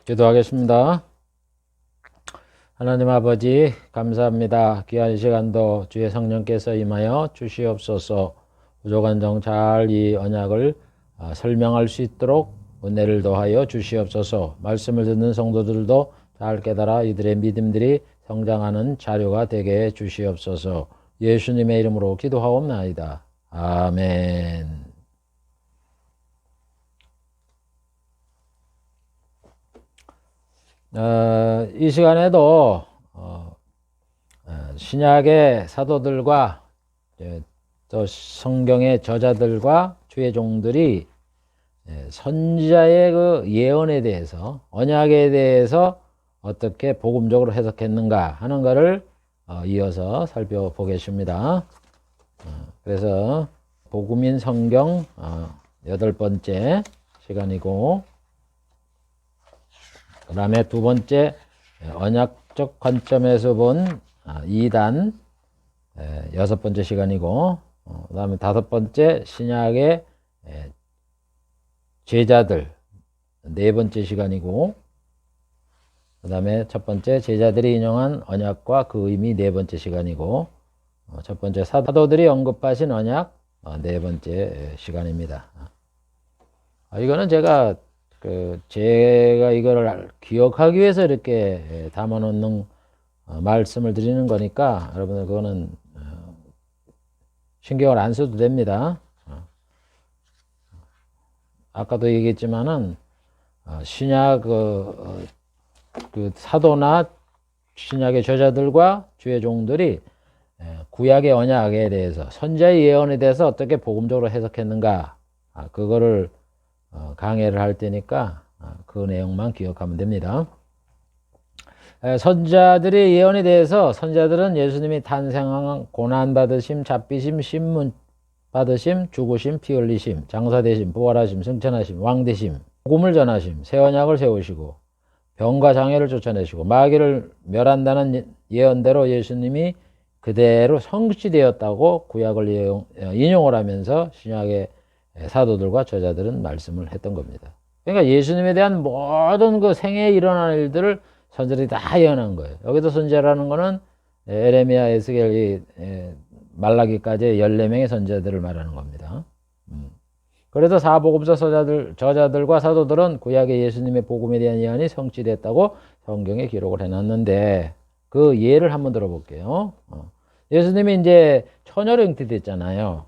기도하겠습니다. 하나님 아버지 감사합니다. 귀한 시간도 주의 성령께서 임하여 주시옵소서. 부족한 점 잘 이 언약을 설명할 수 있도록 은혜를 더하여 주시옵소서. 말씀을 듣는 성도들도 잘 깨달아 이들의 믿음들이 성장하는 자료가 되게 해 주시옵소서. 예수님의 이름으로 기도하옵나이다. 아멘. 이 시간에도 신약의 사도들과 또 성경의 저자들과 주의 종들이 선지자의 그 예언에 대해서, 언약에 대해서 어떻게 복음적으로 해석했는가 하는 것을 이어서 살펴보겠습니다. 그래서 복음인 성경 8번째 시간이고, 그 다음에 두 번째 언약적 관점에서 본 2단 6번째 시간이고, 그 다음에 5번째 신약의 제자들 4번째 시간이고, 그 다음에 첫 번째 제자들이 인용한 언약과 그 의미 4번째 시간이고, 첫 번째 사도들이 언급하신 언약 4번째 시간입니다. 이거는 제가 이거를 기억하기 위해서 이렇게 담아놓는 말씀을 드리는 거니까 여러분들 그거는 신경을 안 써도 됩니다. 아까도 얘기했지만은 신약 그 사도나 신약의 저자들과 주의 종들이 구약의 언약에 대해서, 선지자의 예언에 대해서 어떻게 복음적으로 해석했는가, 그거를 강해를 할 때니까 그 내용만 기억하면 됩니다. 선지자들의 예언에 대해서, 선지자들은 예수님이 탄생한, 고난받으심, 잡히심, 신문 받으심, 죽으심, 피 흘리심, 장사되심, 부활하심, 승천하심, 왕되심, 복음을 전하심, 새 언약을 세우시고 병과 장애를 쫓아내시고 마귀를 멸한다는 예언대로 예수님이 그대로 성취되었다고 구약을 인용을 하면서 신약의 사도들과 저자들은 말씀을 했던 겁니다. 그러니까 예수님에 대한 모든 그 생애에 일어나는 일들을 선지자들이 다 예언한 거예요. 여기서 선지자라는 거는 에레미야, 에스겔, 말라기까지 14명의 선지자들을 말하는 겁니다. 그래서 사복음서 저자들과 사도들은 구약의 예수님의 복음에 대한 예언이 성취됐다고 성경에 기록을 해놨는데, 그 예를 한번 들어볼게요. 예수님이 이제 처녀로 잉태됐잖아요.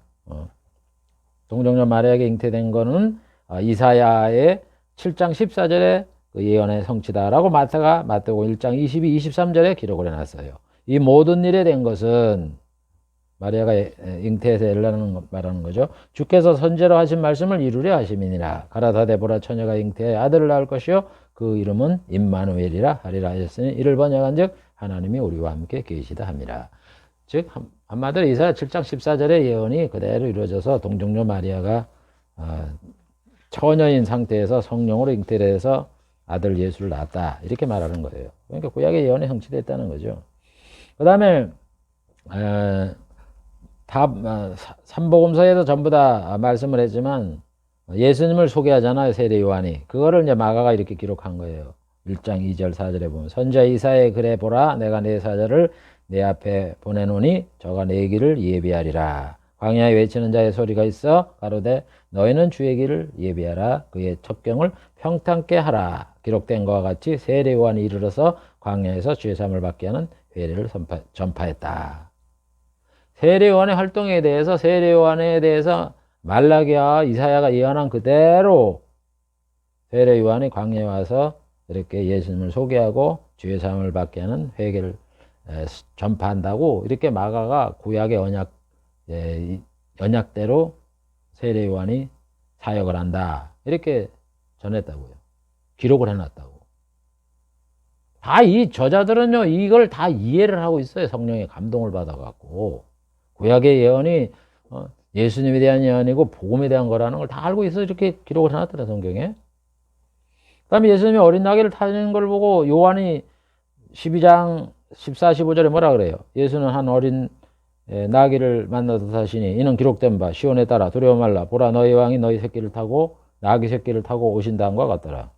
동정녀 마리아에게 잉태된 거는 이사야의 7장 14절에 그 예언의 성취다라고 마태복음 1장 22, 23절에 기록을 해놨어요. 이 모든 일에 된 것은 마리아가 잉태해서 엘라는 말하는 거죠. 주께서 선지자로 하신 말씀을 이루려 하심이니라. 가라사대 보라, 처녀가 잉태해 아들을 낳을 것이요 그 이름은 임마누엘이라 하리라 하셨으니 이를 번역한즉 하나님이 우리와 함께 계시다 함이라. 즉 한마디로 이사야 7장 14절의 예언이 그대로 이루어져서 동정녀 마리아가 처녀인 상태에서 성령으로 잉태해서 아들 예수를 낳았다, 이렇게 말하는 거예요. 그러니까 구약의 예언이 성취됐다는 거죠. 그 다음에 삼복음서에도 전부 다 말씀을 했지만 예수님을 소개하잖아요, 세례 요한이. 그거를 이제 마가가 이렇게 기록한 거예요. 1장 2절 4절에 보면 선지자 이사야의 글에 보라, 내가 내 사자를 내 앞에 보내노니 저가 내 길을 예비하리라. 광야에 외치는 자의 소리가 있어 가로되 너희는 주의 길을 예비하라, 그의 첩경을 평탄케 하라. 기록된 것과 같이 세례 요한이 이르러서 광야에서 주의 사함을 받게 하는 회례를 전파했다. 세례 요한의 활동에 대해서, 세례 요한에 대해서 말라기야, 이사야가 예언한 그대로 세례 요한이 광야에 와서 이렇게 예수님을 소개하고 주의 사함을 받게 하는 회개를 전파한다고, 이렇게 마가가 구약의 언약대로 세례 요한이 사역을 한다, 이렇게 전했다고요. 기록을 해놨다고. 다 이 저자들은요, 이걸 다 이해를 하고 있어요. 성령의 감동을 받아갖고. 구약의 예언이 예수님에 대한 예언이고 복음에 대한 거라는 걸 다 알고 있어 이렇게 기록을 해놨더라, 성경에. 그 다음에 예수님이 어린 나귀를 타는 걸 보고 요한이 12장 14, 15절에 뭐라 그래요? 예수는 한 어린 나귀를 만나서 타시니 이는 기록된 바 시온에 따라 두려워 말라, 보라 너희 왕이 너희 새끼를 타고 나귀 새끼를 타고 오신다는 것 같더라.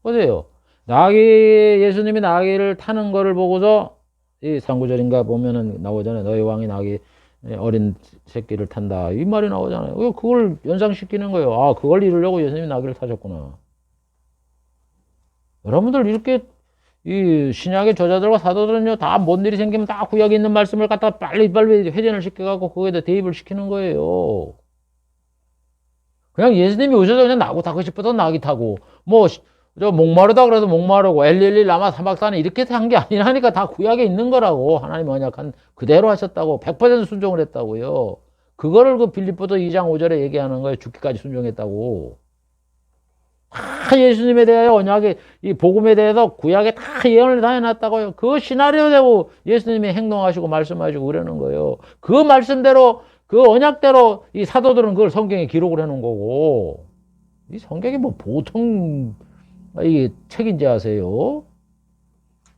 보세요. 예수님이 나귀를 타는 거를 보고서 이 3구절인가 보면은 나오잖아요. 너희 왕이 나귀 어린 새끼를 탄다. 이 말이 나오잖아요. 그걸 연상시키는 거예요. 아, 그걸 이루려고 예수님이 나귀를 타셨구나. 여러분들 이렇게 이 신약의 저자들과 사도들은요, 다 뭔 일이 생기면 다 구약에 있는 말씀을 갖다가 빨리빨리 회전을 시켜갖고 그거에다 대입을 시키는 거예요. 그냥 예수님이 오셔서 그냥 나고 타고 싶어서 나귀 타고, 뭐, 저 목마르다 그래도 목마르고, 엘리엘리 라마 사박산에 이렇게 한 게 아니라니까 다 구약에 있는 거라고. 하나님 언약한 그대로 하셨다고. 100% 순종을 했다고요. 그거를 그 빌립보서 2장 5절에 얘기하는 거예요. 죽기까지 순종했다고. 다 예수님에 대하여 언약에, 이 복음에 대해서 구약에 다 예언을 다 해놨다고요. 그 시나리오대로 예수님이 행동하시고 말씀하시고 그러는 거예요. 그 말씀대로, 그 언약대로 이 사도들은 그걸 성경에 기록을 해놓은 거고, 이 성경이 뭐 보통 이 책인지 아세요?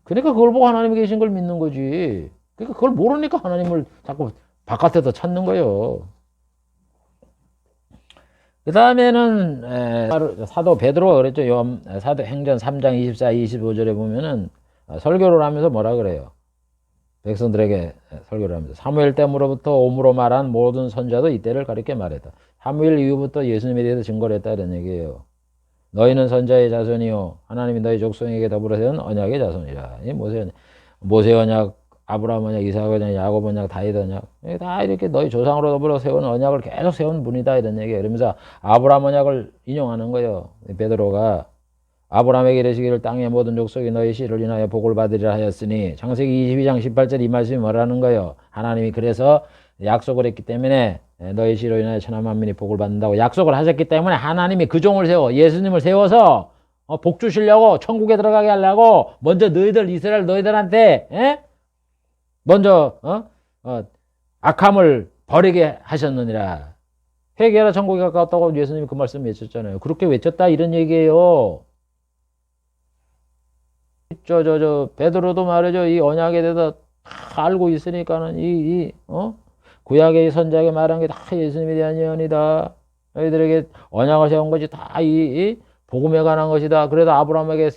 그러니까 그걸 보고 하나님이 계신 걸 믿는 거지. 그러니까 그걸 모르니까 하나님을 자꾸 바깥에서 찾는 거예요. 그 다음에는 사도 베드로가 그랬죠. 사도행전 3장 24, 25절에 보면은 설교를 하면서 뭐라 그래요? 백성들에게 설교를 하면서 사무엘 때로부터 오므로 말한 모든 선자도 이때를 가리켜 말했다. 사무엘 이후부터 예수님에 대해서 증거를 했다 이런 얘기예요. 너희는 선자의 자손이요 하나님이 너희 족속에게 더불어 세운 언약의 자손이라. 이 모세 언약, 아브라함 언약, 이삭 언약, 야곱 언약, 다윗 언약, 다 이렇게 너희 조상으로 더불어 세운 언약을 계속 세운 분이다 이런 얘기예요. 그러면서 아브라함 언약을 인용하는 거예요. 베드로가 아브라함에게 이르시기를 땅의 모든 족속이 너희 씨를 인하여 복을 받으리라 하였으니, 창세기 22장 18절 이 말씀이 뭐라는 거예요? 하나님이 그래서 약속을 했기 때문에 너희 씨로 인하여 천하 만민이 복을 받는다고 약속을 하셨기 때문에 하나님이 그 종을 세워, 예수님을 세워서 복 주시려고, 천국에 들어가게 하려고 먼저 너희들 이스라엘 너희들한테 먼저 악함을 버리게 하셨느니라. 회개하라 천국이 가까웠다고 예수님이 그 말씀 외쳤잖아요. 그렇게 외쳤다 이런 얘기예요. 베드로도 말이죠. 이 언약에 대해서 다 알고 있으니까는 구약의 선자에게 말한 게 다 예수님에 대한 예언이다. 너희들에게 언약을 세운 것이 다 이 복음에 관한 것이다. 그래서 아브라함에게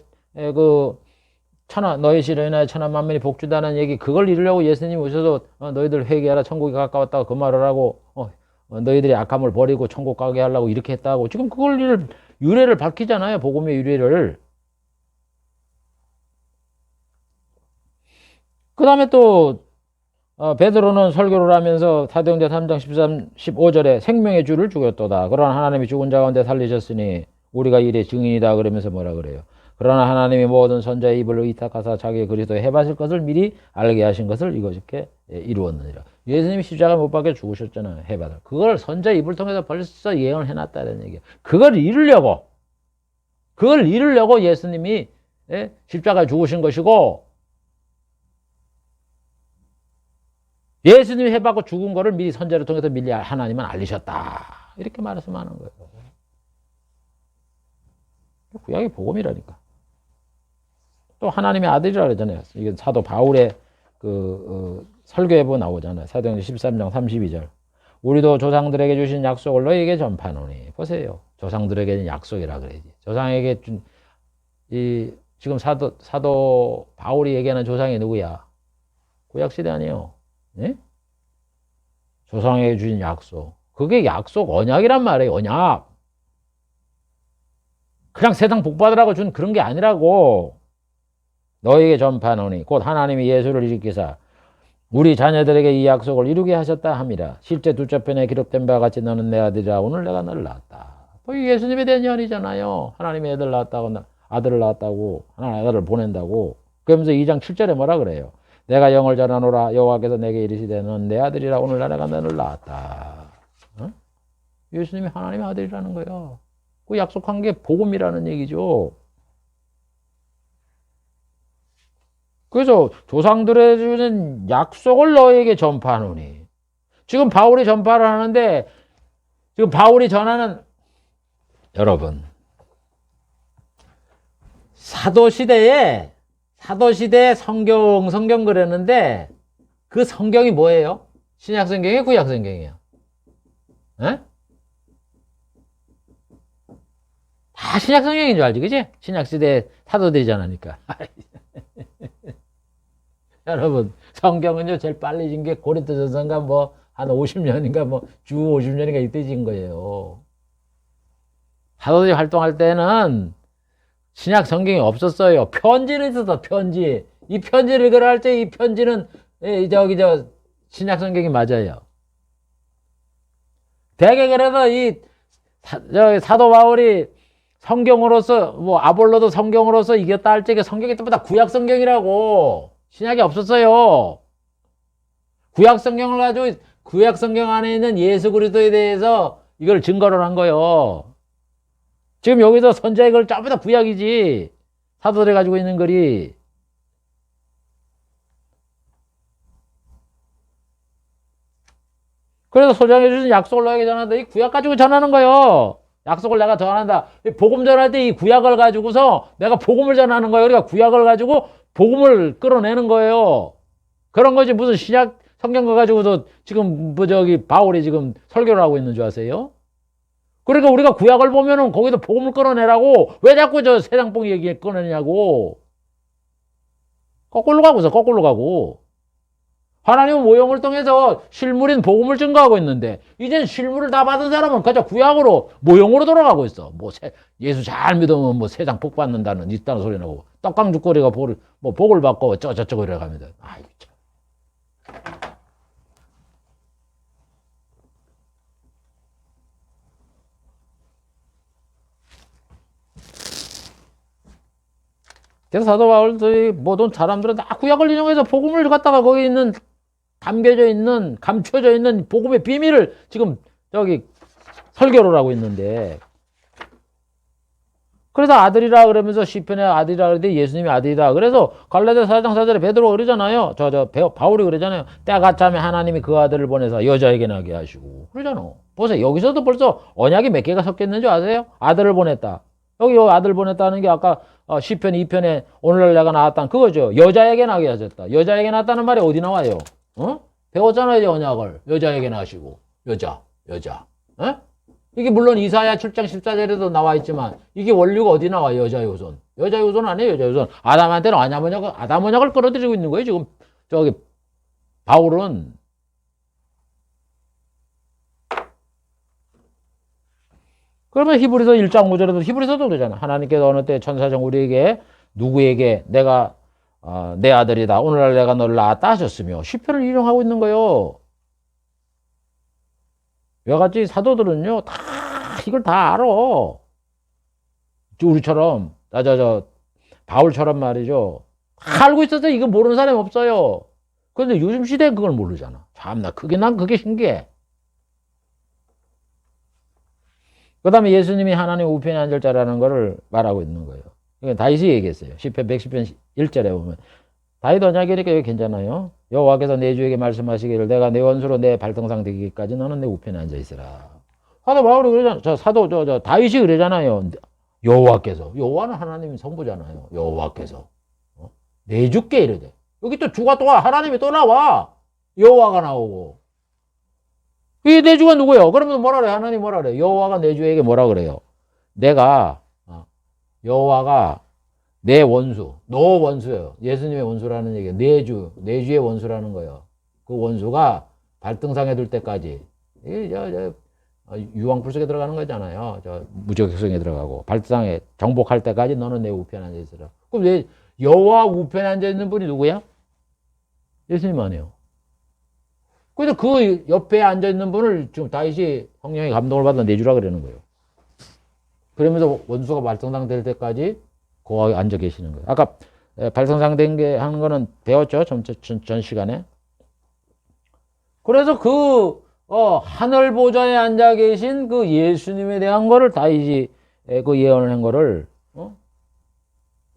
너희 씨로 인하여 천하 만민이 복주다는 얘기, 그걸 이루려고 예수님이 오셔서 너희들 회개하라 천국이 가까웠다고 그 말을 하고 너희들이 악함을 버리고 천국 가게 하려고 이렇게 했다고 지금 그걸 유래를 밝히잖아요. 복음의 유래를. 그 다음에 또 베드로는 설교를 하면서 사도행전 3장 13, 15절에 생명의 주를 죽였도다. 그러나 하나님이 죽은 자 가운데 살리셨으니 우리가 이래 증인이다. 그러면서 뭐라 그래요? 그러나 하나님이 모든 선자의 입을 의탁하사 자기의 그리스도에 해바실 것을 미리 알게 하신 것을 이것이렇게 이루었느니라. 예수님이 십자가 못 박혀 죽으셨잖아요. 해바를. 그걸 선자의 입을 통해서 벌써 예언을 해놨다는 얘기예요. 그걸 이루려고 예수님이 십자가에 죽으신 것이고, 예수님이 해받고 죽은 거를 미리 선자를 통해서 미리 하나님은 알리셨다. 이렇게 말씀하는 거예요. 구약의 복음이라니까. 또 하나님의 아들이라 그러잖아요. 이게 사도 바울의 설교에 나오잖아요. 사도행전 13장 32절. 우리도 조상들에게 주신 약속을 너희에게 전파노니. 보세요. 조상들에게는 약속이라 그래야지. 조상에게 준, 지금 사도 바울이 얘기하는 조상이 누구야? 구약시대 아니에요. 네? 조상에게 주신 약속. 그게 약속, 언약이란 말이에요. 언약. 그냥 세상 복 받으라고 준 그런 게 아니라고. 너에게 전파노니 곧 하나님이 예수를 일으키사 우리 자녀들에게 이 약속을 이루게 하셨다 함이라. 실제 둘째 편에 기록된 바와 같이 너는 내 아들이라 오늘 내가 너를 낳았다. 이 예수님에 대한 예언이잖아요. 하나님의 아들을 낳았다고, 하나님의 아들을 보낸다고. 그러면서 2장 7절에 뭐라 그래요? 내가 영을 전하노라. 여호와께서 내게 이르시되 너는 내 아들이라 오늘 내가 너를 낳았다. 예수님이 하나님의 아들이라는 거예요. 그 약속한 게 복음이라는 얘기죠. 그래서 조상들에 주는 약속을 너에게 전파하노니. 지금 바울이 전파를 하는데, 지금 바울이 전하는, 여러분, 사도시대에 성경 그랬는데, 그 성경이 뭐예요? 신약 성경이에요? 구약 성경이에요? 에? 다 신약 성경인 줄 알지, 그지? 신약 시대 사도들이 전하니까. 여러분, 성경은요, 제일 빨리 진 게 고린도전서인가 뭐, 한 50년인가 뭐, 주 50년인가 이때 진 거예요. 사도들이 활동할 때는 신약 성경이 없었어요. 편지는 있었어, 편지. 이 편지를 읽으라 할 때 이 편지는, 신약 성경이 맞아요. 대개 그래서 사도 바울이 성경으로서, 뭐, 아볼로도 성경으로서 이겼다 할 때 성경이 또 다 구약 성경이라고. 신약이 없었어요. 구약 성경을 가지고 구약 성경 안에 있는 예수 그리스도에 대해서 이걸 증거를 한 거예요. 지금 여기서 선자의 글 전부 다 구약이지. 사도들이 가지고 있는 글이. 그래서 소장해 주신 약속을 너에게 전한다. 이 구약 가지고 전하는 거예요. 약속을 내가 전한다. 복음 전할 때 이 구약을 가지고서 내가 복음을 전하는 거예요. 우리가 구약을 가지고 복음을 끌어내는 거예요. 그런 거지 무슨 신약 성경 거 가지고도 지금 바울이 지금 설교를 하고 있는 줄 아세요? 그러니까 우리가 구약을 보면은 거기서 복음을 끌어내라고 왜 자꾸 저 세상뽕 얘기 꺼내냐고. 거꾸로 가고. 하나님은 모형을 통해서 실물인 복음을 증거하고 있는데 이젠 실물을 다 받은 사람은 그저 구약으로 모형으로 돌아가고 있어. 뭐 예수 잘 믿으면 뭐 세상 복 받는다는 있다는 소리 나고 떡강죽거리가 복을 받고 어쩌고 이래 갑니다. 아이고 참. 그래서 사도 바울의 모든 사람들은 다 구약을 인용해서 복음을 갖다가 거기 있는 담겨져 있는 감춰져 있는 복음의 비밀을 지금 설교를 하고 있는데 그래서 아들이라 그러면서 시편의 아들이라 그러는데 예수님이 아들이다. 그래서 갈라디아 4장 4절에 베드로가 그러잖아요. 바울이 그러잖아요. 때가 차면 하나님이 그 아들을 보내서 여자에게 나게 하시고 그러잖아. 보세요. 여기서도 벌써 언약이 몇 개가 섞여 있는 줄 아세요? 아들을 보냈다. 여기 아들 보냈다는 게 아까 시편 2편에 오늘날 내가 낳았다는 그거죠. 여자에게 나게 하셨다. 여자에게 낳았다는 말이 어디 나와요? 배웠잖아요, 언약을. 여자에게 낳으시고. 여자. 어? 이게 물론 이사야 7장 14절에도 나와 있지만 이게 원류가 어디 나와요? 여자 요손. 여자 요손 아니에요, 여자 요손. 아담한테는 아담 언약을 끌어들이고 있는 거예요, 지금. 바울은. 그러면 히브리서 1장 5절에도 히브리서도 그러잖아. 하나님께서 어느 때 천사장 우리에게 누구에게 내가 내 아들이다. 오늘날 내가 너를 낳았다 하셨으며 시편을 인용하고 있는 거예요. 여같이 사도들은요 다 이걸 다 알아. 우리처럼 바울처럼 말이죠. 다 알고 있어서 이거 모르는 사람이 없어요. 그런데 요즘 시대에 그걸 모르잖아. 참나 난 그게 신기해. 그 다음에 예수님이 하나님 우편에 앉을 자라는 거를 말하고 있는 거예요. 이건 다윗이 얘기했어요. 10편 110편 1절에 보면 다윗 언약이니까 여기 괜찮아요. 여호와께서 내 주에게 말씀하시기를 내가 내 원수로 내 발등상 되기까지 너는 내 우편에 앉아 있으라. 사도 바울이 그러잖아요. 다윗이 그러잖아요. 여호와는 하나님이 성부잖아요. 여호와께서 내 주께 이르되 여기 또 주가 또 하나님이 또 나와. 여호와가 나오고 이 내 주가 누구예요? 그러면 뭐라 그래? 하나님 뭐라 그래? 여호와가 내 주에게 뭐라 그래요? 여호와가 내 원수, 너 원수예요. 예수님의 원수라는 얘기예요. 내 주의 원수라는 거예요. 그 원수가 발등상에 들 때까지 유황불속에 들어가는 거잖아요. 무적격성에 들어가고 발등상에 정복할 때까지 너는 내 우편에 앉아 있으라. 그럼 여호와 우편에 앉아 있는 분이 누구야? 예수님 아니에요. 그래서 그 옆에 앉아 있는 분을 지금 다윗이 성령의 감동을 받아 내주라 그러는 거예요. 그러면서 원수가 발등상 될 때까지 거기 앉아 계시는 거예요. 아까 발등상 된 게 하는 거는 배웠죠? 전 시간에. 그래서 하늘 보좌에 앉아 계신 그 예수님에 대한 거를 다윗이 그 예언을 한 거를,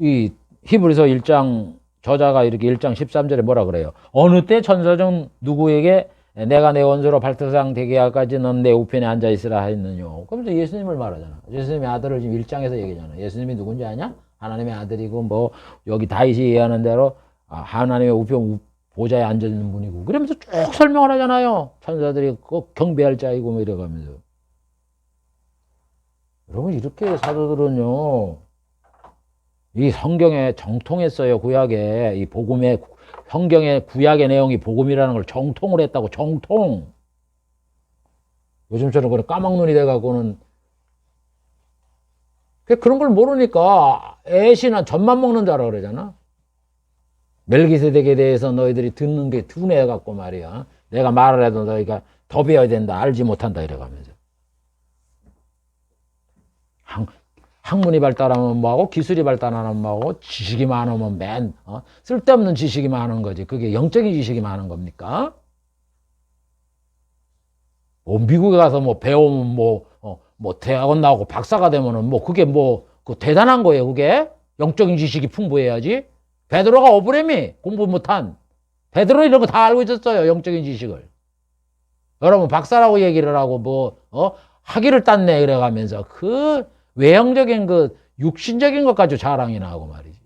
이 히브리서 1장 저자가 이렇게 1장 13절에 뭐라 그래요? 어느 때 천사 중 누구에게 내가 내 원수로 발등상 되게 하기까지 넌 내 우편에 앉아 있으라 했느뇨. 그러면서 예수님을 말하잖아. 예수님의 아들을 지금 1장에서 얘기하잖아. 예수님이 누군지 아냐? 하나님의 아들이고 여기 다윗이 얘기하는 대로 하나님의 우편 보좌에 앉아 있는 분이고 그러면서 쭉 설명을 하잖아요. 천사들이 꼭 경배할 자이고 이래가면서. 여러분, 이렇게 사도들은요, 이 성경에 정통했어요. 구약에. 이 복음의, 성경의 구약의 내용이 복음이라는 걸 정통을 했다고, 정통. 요즘처럼 그런 까막눈이 돼갖고는 그런 걸 모르니까 애신한 젖만 먹는 줄 알아 그러잖아. 멜기세덱에 대해서 너희들이 듣는 게 둔해갖고 말이야. 내가 말을 해도 너희가 더 배워야 된다. 알지 못한다. 이래가면서. 학문이 발달하면 뭐하고 기술이 발달하면 뭐하고 지식이 많으면 쓸데없는 지식이 많은 거지. 그게 영적인 지식이 많은 겁니까? 뭐 미국에 가서 뭐 배우면 뭐 대학원 나오고 박사가 되면은 뭐 그게 그 대단한 거예요. 그게 영적인 지식이 풍부해야지. 베드로가 오브레미 공부 못한 베드로 이런 거 다 알고 있었어요. 영적인 지식을. 여러분 박사라고 얘기를 하고 학위를 땄네 이래가면서 그 외형적인 육신적인 것 가지고 자랑이나 하고 말이지.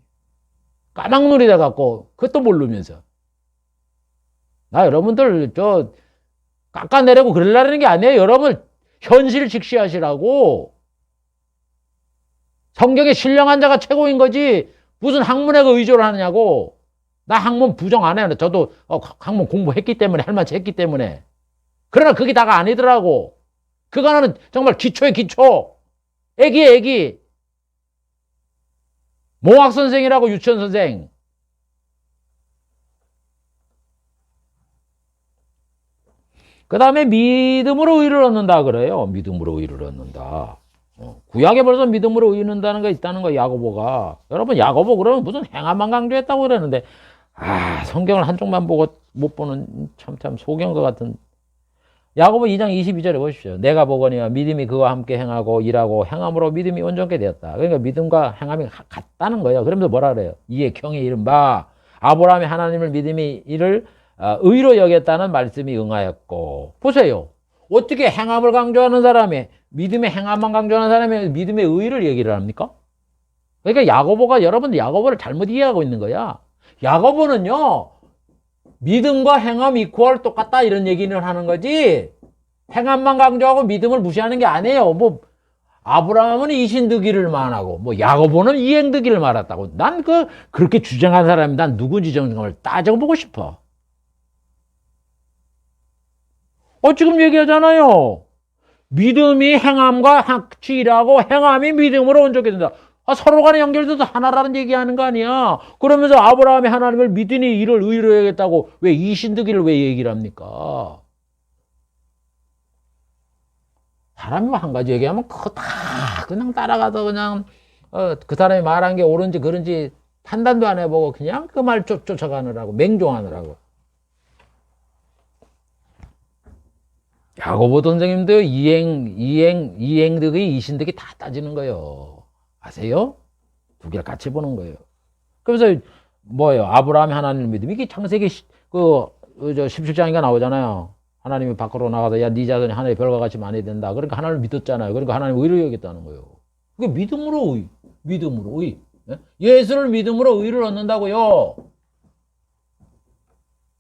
까막눈이 돼갖고 그것도 모르면서. 나 여러분들 깎아내려고 그러려는 게 아니에요. 여러분 현실 직시하시라고. 성경에 신령한 자가 최고인 거지 무슨 학문에 의존을 하느냐고. 나 학문 부정 안 해요. 저도 학문 공부했기 때문에 할만치 했기 때문에. 그러나 그게 다가 아니더라고. 그거는 정말 기초의 기초. 애기의 애기. 몽학선생이라고 유치원선생. 그 다음에 믿음으로 의를 얻는다 그래요. 믿음으로 의를 얻는다. 구약에 벌써 믿음으로 의를 얻는다는 거 있다는 거 야고보가. 여러분 야고보 그러면 무슨 행함만 강조했다고 그러는데 성경을 한쪽만 보고 못 보는 참 소경 것 같은. 야고보 2장 22절에 보십시오. 내가 보거니와 믿음이 그와 함께 행하고 일하고 행함으로 믿음이 온전케 되었다. 그러니까 믿음과 행함이 같다는 거예요. 그러면서 뭐라 그래요? 이에 경에 이른바 아브라함이 하나님을 믿음이 이를 의로 여겼다는 말씀이 응하였고. 보세요. 어떻게 행함을 강조하는 사람이 믿음의 행함만 강조하는 사람이 믿음의 의를 얘기를 합니까? 그러니까 야고보가 여러분들 야고보를 잘못 이해하고 있는 거야. 야고보는요. 믿음과 행함 이퀄 똑같다 이런 얘기는 하는 거지. 행함만 강조하고 믿음을 무시하는 게 아니에요. 아브라함은 이신득이를 말하고 야고보는 이행득이를 말했다고. 난 그렇게 주장한 사람이 난 누군지 정말 따져보고 싶어. 지금 얘기하잖아요. 믿음이 행함과 같이 일하고 행함이 믿음으로 온전케 된다. 서로 간에 연결돼서 하나라는 얘기하는 거 아니야. 그러면서 아브라함이 하나님을 믿으니 이를 의로 여겼다고 왜 이신득이를 왜 얘기를 합니까? 사람이 한 가지 얘기하면 그거 다 그냥 따라가서 그냥 그 사람이 말한 게 옳은지 그른지 판단도 안 해보고 그냥 그 말 쫓아가느라고 맹종하느라고. 야고보 선생님도 이행득이 이신득이 다 따지는 거예요. 아세요? 두 개를 같이 보는 거예요. 그래서 뭐예요? 아브라함이 하나님을 믿음. 이게 창세기 17장인가 나오잖아요. 하나님이 밖으로 나가서 야, 네 자손이 하늘의 별과 같이 많이 된다. 그러니까 하나님을 믿었잖아요. 그러니까 하나님 의로 여겼다는 거예요. 그게 믿음으로 의. 믿음으로 의. 예수를 믿음으로 의를 얻는다고요.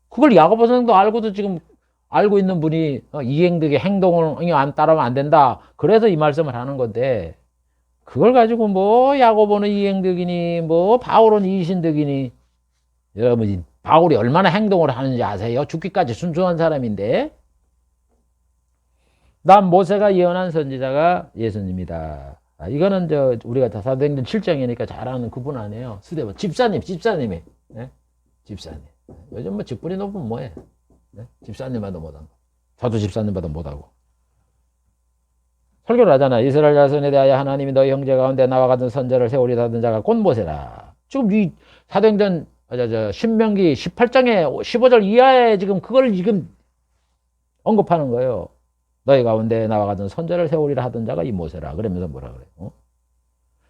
그걸 야고보 선생도 알고도 지금 알고 있는 분이 이행득의 행동을 안 따르면 안 된다. 그래서 이 말씀을 하는 건데 그걸 가지고 야고보는 이행득이니 바울은 이신득이니. 여러분 바울이 얼마나 행동을 하는지 아세요? 죽기까지 순수한 사람인데. 난 모세가 예언한 선지자가 예수님이다. 이거는 우리가 사도행전 7장이니까 잘 아는 그분 아니에요. 스데반 집사님이. 네? 집사님. 요즘 직분이 높으면 뭐해? 네? 집사님마다 못하고. 저도 집사님마다 못하고. 설교를 하잖아. 이스라엘 자손에 대하여 하나님이 너희 형제 가운데 나와 같은 선자를 세우리라 하던 자가 곧 모세라. 지금 이 사도행전 신명기 18장에 15절 이하에 지금 그걸 지금 언급하는 거예요. 너희 가운데 나와 같은 선자를 세우리라 하던 자가 이 모세라. 그러면서 뭐라 그래요?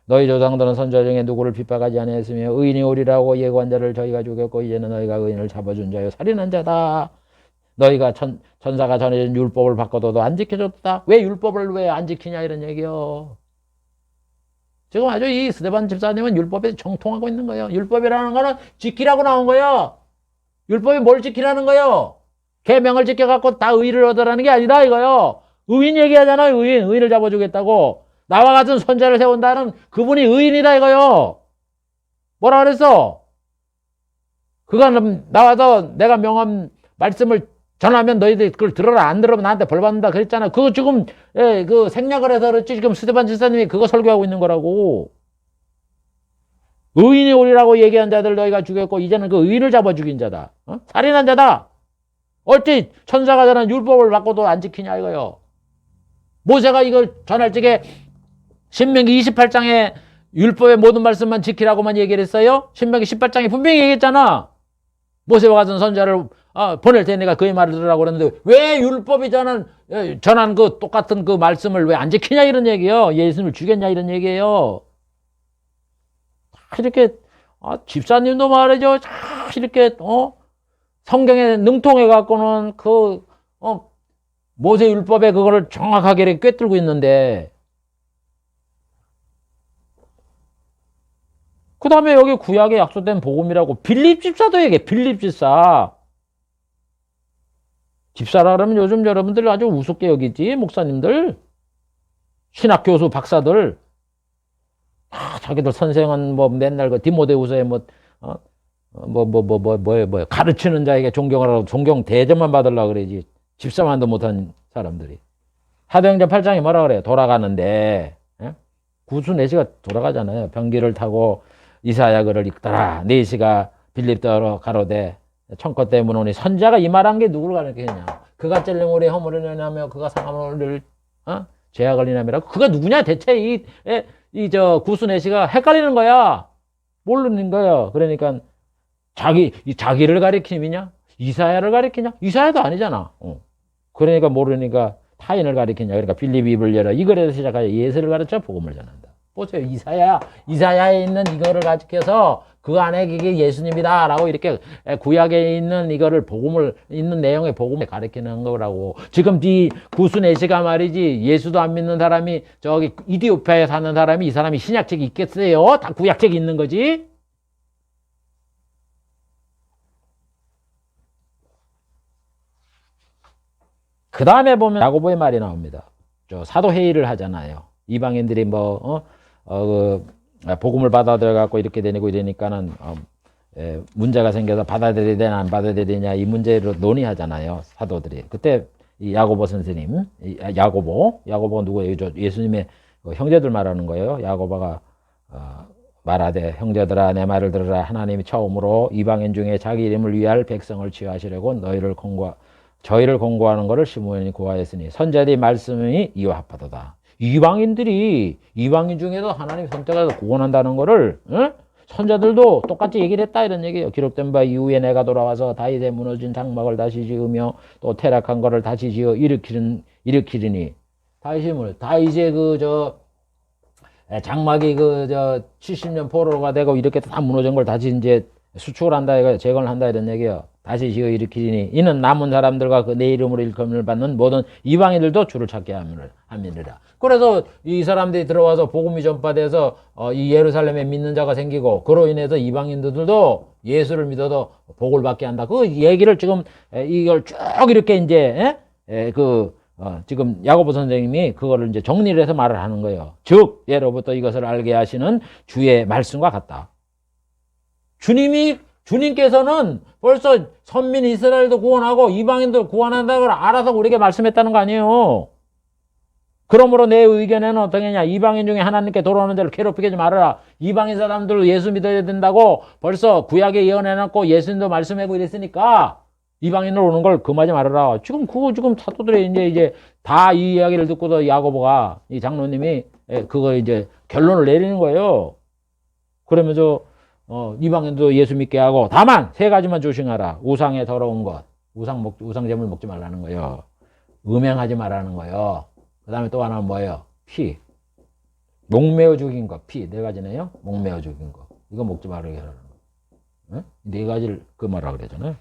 너희 조상들은 선자 중에 누구를 핍박하지 아니했으며 의인이 오리라고 예고한 자를 저희가 죽였고 이제는 너희가 의인을 잡아준 자요 살인한 자다. 너희가 천사가 전해준 율법을 바꿔도 안 지켜줬다. 왜 율법을 왜 안 지키냐 이런 얘기요. 지금 아주 이 스데반 집사님은 율법에 정통하고 있는 거예요. 율법이라는 거는 지키라고 나온 거예요. 율법이 뭘 지키라는 거예요? 계명을 지켜갖고 다 의를 얻으라는 게 아니다 이거요. 의인 얘기하잖아요. 의인을 잡아주겠다고. 나와 같은 선자를 세운다는 그분이 의인이다 이거요. 뭐라 그랬어? 그가 나와서 내가 명한 말씀을 전하면 너희들 그걸 들어라. 안 들으면 나한테 벌 받는다 그랬잖아. 그거 지금 그 생략을 해서 그렇지. 지금 스테반 집사님이 그거 설교하고 있는 거라고. 의인이 오리라고 얘기한 자들 너희가 죽였고 이제는 그 의인을 잡아 죽인 자다. 살인한 자다. 어찌 천사가 전한 율법을 받고도 안 지키냐 이거요. 모세가 이걸 전할 적에 신명기 28장에 율법의 모든 말씀만 지키라고만 얘기를 했어요. 신명기 18장에 분명히 얘기했잖아. 모세와 같은 선자를 보낼 테니 내가 그의 말을 들으라고 그랬는데 왜 율법이 전한 그 똑같은 그 말씀을 왜 안 지키냐 이런 얘기예요. 예수님을 죽였냐 이런 얘기예요. 이렇게 집사님도 말이죠. 이렇게 성경에 능통해 갖고는 모세 율법에 그거를 정확하게 이렇게 꿰뚫고 있는데 그 다음에 여기 구약에 약속된 복음이라고 빌립 집사도 얘기해. 빌립 집사. 집사라 그러면 요즘 여러분들 아주 우습게 여기지. 목사님들. 신학교수 박사들. 자기들 선생은 뭐 맨날 그 디모데후서에 가르치는 자에게 존경을 하고 존경 대접만 받으려고 그러지. 집사만도 못한 사람들이. 사도행전 8장에 뭐라 그래요? 돌아가는데 구수 내시가 돌아가잖아요. 병기를 타고 이사야 글을 읽더라. 내시가 빌립더러 가로되 청껏 때문 오니 선자가 이 말한 게 누구를 가르치느냐. 그가 찔림 우리 허물을 인하며 그가 상함을 죄악을 인하며라. 그가 누구냐 대체 구수 내시가 헷갈리는 거야. 모르는 거야. 그러니까 자기를 가리킴이냐? 이사야를 가리키냐? 이사야도 아니잖아. 그러니까 모르니까 타인을 가리키냐. 그러니까 빌립 입을 열어 이거에서 시작하여 예수를 가르쳐 복음을 전한다. 보세요. 이사야에 있는 이거를 가르쳐서 그 안에 이게 예수님이다 라고 이렇게 구약에 있는 이거를 복음을 있는 내용의 복음을 가르치는 거라고. 지금 이 구스네시가 말이지 예수도 안 믿는 사람이 저기 이디오피아에 사는 사람이 이 사람이 신약책이 있겠어요? 다 구약책이 있는 거지. 그 다음에 보면 야고보의 말이 나옵니다. 저 사도회의를 하잖아요. 이방인들이 복음을 받아들여 갖고 이렇게 되고 이러니까는 문제가 생겨서 받아들여야 되냐 안 받아들여야 되냐 이 문제로 논의하잖아요. 사도들이. 그때 이 야고보 선생님, 야고보가 누구예요? 예수님의 형제들 말하는 거예요. 야고보가 말하되 형제들아 내 말을 들으라. 하나님이 처음으로 이방인 중에 자기 이름을 위할 백성을 취하시려고 저희를 공고하는 것을 시므온이 구하였으니 선자들의 말씀이 이와 합하도다. 이방인 중에도 하나님 선택해서 구원한다는 거를 선자들도 똑같이 얘기를 했다 이런 얘기예요. 기록된 바 이후에 내가 돌아와서 다윗의 무너진 장막을 다시 지으며 또 퇴락한 것을 다시 지어 일으키리니 다윗의 장막이 70년 포로가 되고 이렇게 다 무너진 걸 다시 이제 수축을 한다 이거 재건을 한다 이런 얘기예요. 다시 지어 일으키니 이는 남은 사람들과 그 내 이름으로 일컬음을 받는 모든 이방인들도 주를 찾게 함이니라. 그래서 이 사람들이 들어와서 복음이 전파돼서 이 예루살렘에 믿는 자가 생기고 그로 인해서 이방인들도 예수를 믿어도 복을 받게 한다. 그 얘기를 지금 이걸 쭉 이렇게 이제 지금 야고보 선생님이 그거를 이제 정리를 해서 말을 하는 거예요. 즉 예로부터 이것을 알게 하시는 주의 말씀과 같다. 주님께서는 벌써 선민 이스라엘도 구원하고 이방인도 구원한다는 걸 알아서 우리에게 말씀했다는 거 아니에요. 그러므로 내 의견에는 어떠냐. 이방인 중에 하나님께 돌아오는 자를 괴롭히게 하지 말아라. 이방인 사람들 예수 믿어야 된다고 벌써 구약에 예언해놨고 예수님도 말씀하고 이랬으니까 이방인으로 오는 걸 금하지 말아라. 지금 사도들이 이제 다 이 이야기를 듣고도 야고보가 이 장로님이 그거 이제 결론을 내리는 거예요. 그러면서 이방인도 예수 믿게 하고 다만 세 가지만 조심하라. 우상에 더러운 것, 우상제물 먹지 말라는 거예요. 음행하지 말라는 거예요. 그 다음에 또 하나는 뭐예요? 피. 목매어 죽인 것, 피. 네 가지네요. 목매어 죽인 것. 이거 먹지 말게 하라는 거. 네? 네 가지를 그 말하라 그러잖아요.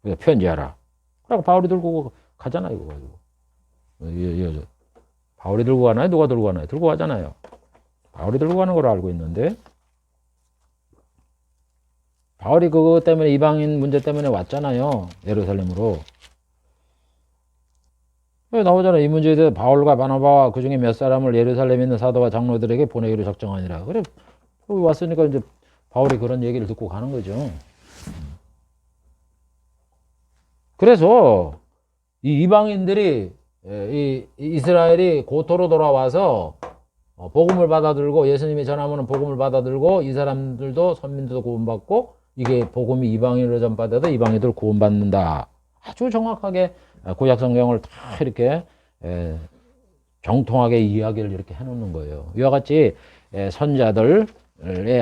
그러니까 편지하라. 그러고 바울이 들고 가잖아요. 이거 가지고. 바울이 들고 가나요? 누가 들고 가나요? 들고 가잖아요. 바울이 들고 가는 걸로 알고 있는데 바울이 그거 때문에 이방인 문제 때문에 왔잖아요. 예루살렘으로. 왜 나오잖아. 이 문제에 대해서 바울과 바나바와 그 중에 몇 사람을 예루살렘에 있는 사도와 장로들에게 보내기로 작정하니라. 그래, 왔으니까 이제 바울이 그런 얘기를 듣고 가는 거죠. 그래서 이 이방인들이 이 이스라엘이 고토로 돌아와서 복음을 받아들고 예수님이 전하면 복음을 받아들고 이 사람들도 선민들도 구원받고 이게 복음이 이방인으로 전파돼도 이방인들 구원받는다. 아주 정확하게 구약 성경을 다 이렇게 정통하게 이야기를 이렇게 해놓는 거예요. 이와 같이 선자들의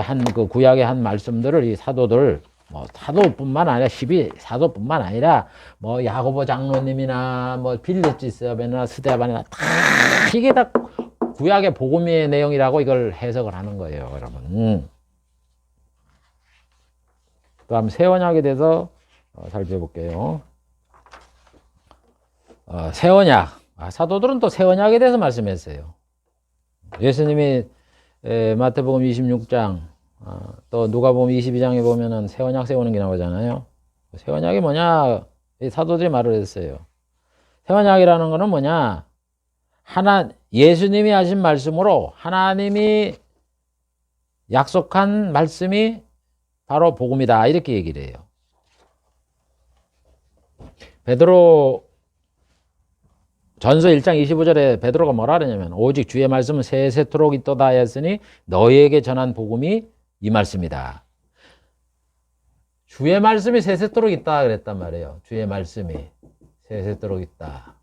한 그 구약의 한 말씀들을 이 사도들 뭐 사도뿐만 아니라 12사도뿐만 아니라 뭐 야고보 장로님이나 뭐 빌립지서베나 스데반이나 다 이게 다 구약의 복음의 내용이라고 이걸 해석을 하는 거예요, 여러분. 다음 새 언약에 대해서 살펴볼게요. 새 언약. 사도들은 또 새 언약에 대해서 말씀했어요. 예수님이 마태복음 26장 또 누가복음 22장에 보면은 새 언약 세우는 게 나오잖아요. 새 언약이 뭐냐? 사도들이 말을 했어요. 새 언약이라는 거는 뭐냐? 예수님이 하신 말씀으로 하나님이 약속한 말씀이 바로 복음이다. 이렇게 얘기를 해요. 베드로 전서 1장 25절에 베드로가 뭐라 그러냐면 오직 주의 말씀은 세세토록 있도다 하였으니 너희에게 전한 복음이 이 말씀이다. 주의 말씀이 세세토록 있다 그랬단 말이에요. 주의 말씀이 세세토록 있다.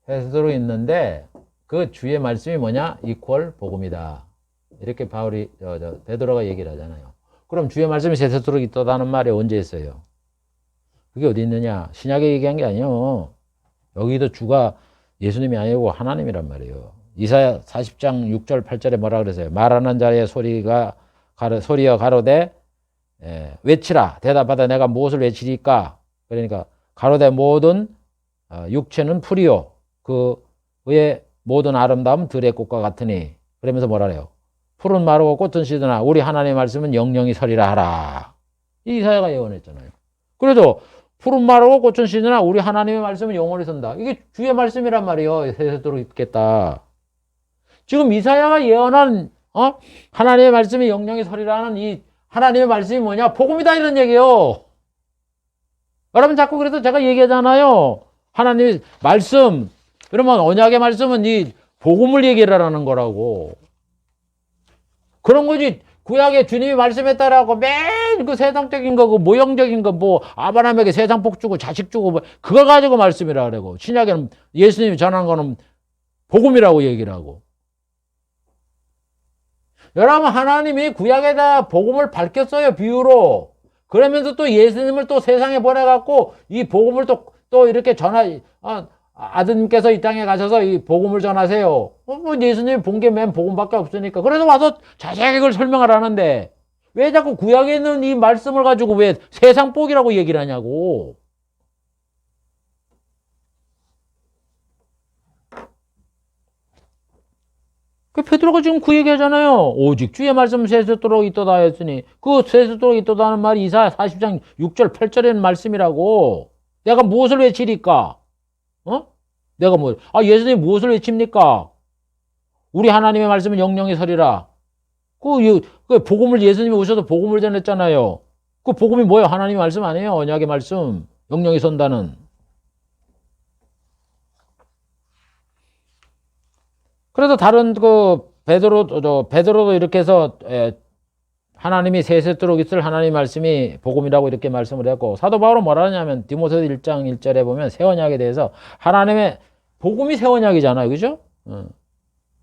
세세토록 있는데 그 주의 말씀이 뭐냐? 이퀄 복음이다. 이렇게 베드로가 얘기를 하잖아요. 그럼 주의 말씀이 세세토록 있다는 말이 언제 했어요? 그게 어디 있느냐? 신약에 얘기한 게 아니에요. 여기도 주가 예수님이 아니고 하나님이란 말이에요. 이사야 40장 6절 8절에 뭐라 그러세요? 말하는 자의 소리여 가로되 외치라. 대답하다 내가 무엇을 외치리까? 그러니까 가로되 모든 육체는 풀이요 그 의의 모든 아름다움 들의 꽃과 같으니 그러면서 뭐라 그래요? 풀은 마르고 꽃은 시드나 우리 하나님의 말씀은 영영이 서리라 하라. 이 이사야가 예언했잖아요. 그래도 푸른 마르고 꽃은 시드나 우리 하나님의 말씀은 영원히 선다. 이게 주의 말씀이란 말이에요. 세세토록 있겠다. 지금 이사야가 예언한 하나님의 말씀이 영영이 서리라는 이 하나님의 말씀이 뭐냐? 복음이다 이런 얘기예요. 여러분 자꾸 그래서 제가 얘기하잖아요. 하나님의 말씀 그러면 언약의 말씀은 이 복음을 얘기를 하라는 거라고. 그런 거지. 구약에 주님이 말씀했다라고 맨 그 세상적인 거, 그 모형적인 거, 뭐, 아브라함에게 세상 복 주고 자식 주고, 뭐, 그거 가지고 말씀이라 그러고, 신약에는 예수님이 전한 거는 복음이라고 얘기를 하고. 여러분, 하나님이 구약에다 복음을 밝혔어요, 비유로. 그러면서 또 예수님을 또 세상에 보내갖고, 이 복음을 또 이렇게 아드님께서 이 땅에 가셔서 이 복음을 전하세요. 뭐 예수님이 본 게 맨 복음밖에 없으니까. 그래서 와서 자세하게 그걸 설명을 하는데, 왜 자꾸 구약에 있는 이 말씀을 가지고 왜 세상 복이라고 얘기를 하냐고. 그 베드로가 지금 그 얘기 하잖아요. 오직 주의 말씀 세세토록 있도다 했으니 그 세세토록 있도다 하는 말이 이사야 40장 6절 8절에는 말씀이라고. 내가 무엇을 외치리까? 내가 예수님이 무엇을 외칩니까? 우리 하나님의 말씀은 영영이 서리라. 그 복음을 예수님이 오셔서 복음을 전했잖아요. 그 복음이 뭐예요? 하나님의 말씀 아니에요? 언약의 말씀. 영영이 선다는. 그래서 다른 베드로도 이렇게 해서 하나님이 세세토록 있을 하나님의 말씀이 복음이라고 이렇게 말씀을 했고, 사도 바울은 뭐라 하냐면 디모데서 1장 1절에 보면 새 언약에 대해서 하나님의 복음이 새 언약이잖아요. 그죠?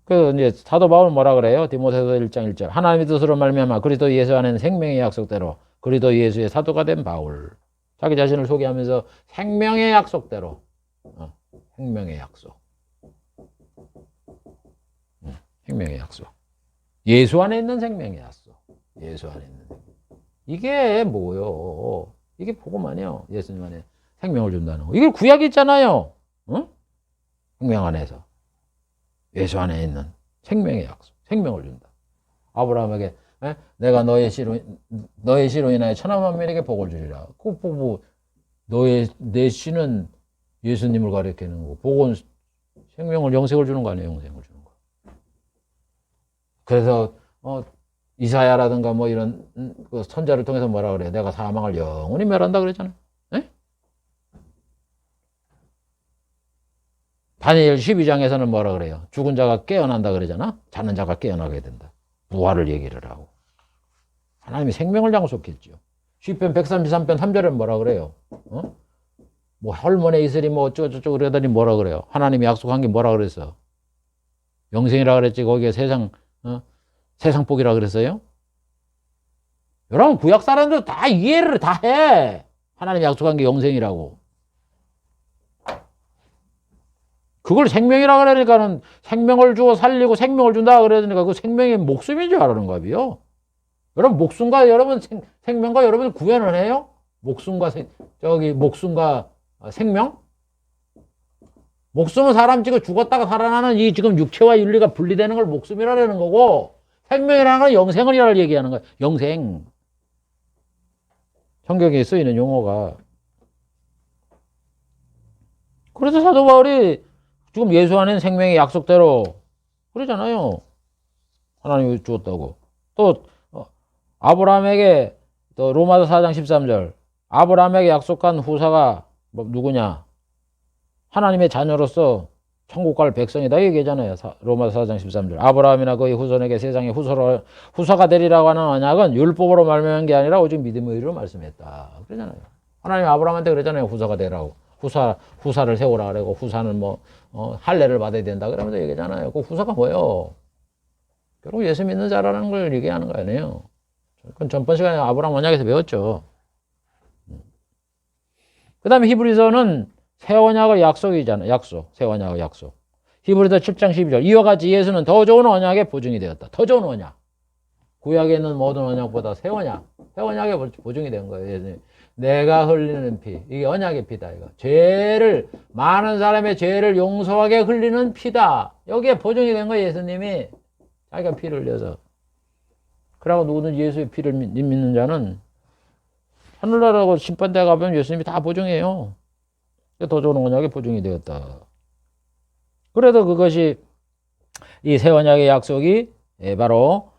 그래서 이제 사도 바울은 뭐라 그래요? 디모데서 1장 1절. 하나님의 뜻으로 말미암아 그리스도 예수 안에는 생명의 약속대로 그리스도 예수의 사도가 된 바울. 자기 자신을 소개하면서 생명의 약속대로. 생명의 약속. 생명의 약속. 예수 안에 있는 생명의 약속. 예수 안에 있는 생명. 이게 뭐요? 이게 복음 아니에요. 예수님 안에 생명을 준다는 거. 이게 구약이 있잖아요. 생명 안에서. 예수 안에 있는 생명의 약속. 생명을 준다. 아브라함에게 내가 너의 씨로 인하여 천하 만민에게 복을 주리라. 내 씨는 예수님을 가리키는 거고, 복은 생명을, 영생을 주는 거 아니에요, 영생을 주는 거. 그래서, 이사야라든가 뭐 이런, 그 선자를 통해서 뭐라 그래요? 내가 사망을 영원히 멸한다 그랬잖아요. 네? 다니엘 12장에서는 뭐라 그래요? 죽은 자가 깨어난다 그러잖아? 자는 자가 깨어나게 된다. 부활을 얘기를 하고. 하나님이 생명을 약속했죠. 시편 133편 3절에 뭐라 그래요? 뭐 혈문에 있으리 뭐 어쩌고저쩌고 그러더니 뭐라 그래요? 하나님이 약속한 게 뭐라 그랬어? 영생이라 그랬지. 거기에 세상 복이라 그랬어요? 여러분 구약 사람들 다 이해를 다 해. 하나님이 약속한 게 영생이라고. 그걸 생명이라 그러니까는 생명을 주어 살리고 생명을 준다 그러니까 그 생명이 목숨인 줄 알았는가 봐요. 여러분 목숨과 여러분 생명과 여러분 구별을 해요? 목숨과 목숨과 생명? 목숨은 사람 지금 죽었다가 살아나는 이 지금 육체와 윤리가 분리되는 걸 목숨이라는 거고, 생명이라는 건 영생을 얘기하는 거야. 영생. 성경에 쓰이는 용어가. 그래서 사도 바울이 지금 예수 안에는 생명의 약속대로 그러잖아요. 하나님이 주었다고. 또 아브라함에게 또 로마서 4장 13절 아브라함에게 약속한 후사가 누구냐? 하나님의 자녀로서 천국 갈 백성이다 얘기하잖아요. 로마서 4장 13절. 아브라함이나 그의 후손에게 세상의 후사가 되리라고 하는 언약은 율법으로 말미암은 게 아니라 오직 믿음의 의로 말씀했다. 그러잖아요. 하나님 아브라함한테 그랬잖아요. 후사가 되라고. 후사를 세우라 그러고, 후사는 할례를 받아야 된다 그러면서 얘기하잖아요. 그 후사가 뭐예요? 결국 예수 믿는 자라는 걸 얘기하는 거 아니에요. 그건 전번 시간에 아브라함 언약에서 배웠죠. 그 다음에 히브리서는 새 언약의 약속이잖아요. 새 언약의 약속. 히브리서 7장 12절. 이와 같이 예수는 더 좋은 언약의 보증이 되었다. 더 좋은 언약. 구약에 있는 모든 언약보다 새 언약의 보증이 된 거예요. 내가 흘리는 피. 이게 언약의 피다, 이거. 많은 사람의 죄를 용서하게 흘리는 피다. 여기에 보증이 된 거예요, 예수님이. 자기가 피를 흘려서. 그러고 누구든지 예수의 피를 믿는 자는 하늘나라고 심판대 가면 예수님이 다 보증해요. 더 좋은 언약의 보증이 되었다. 그래도 그것이 이 새 언약의 약속이 바로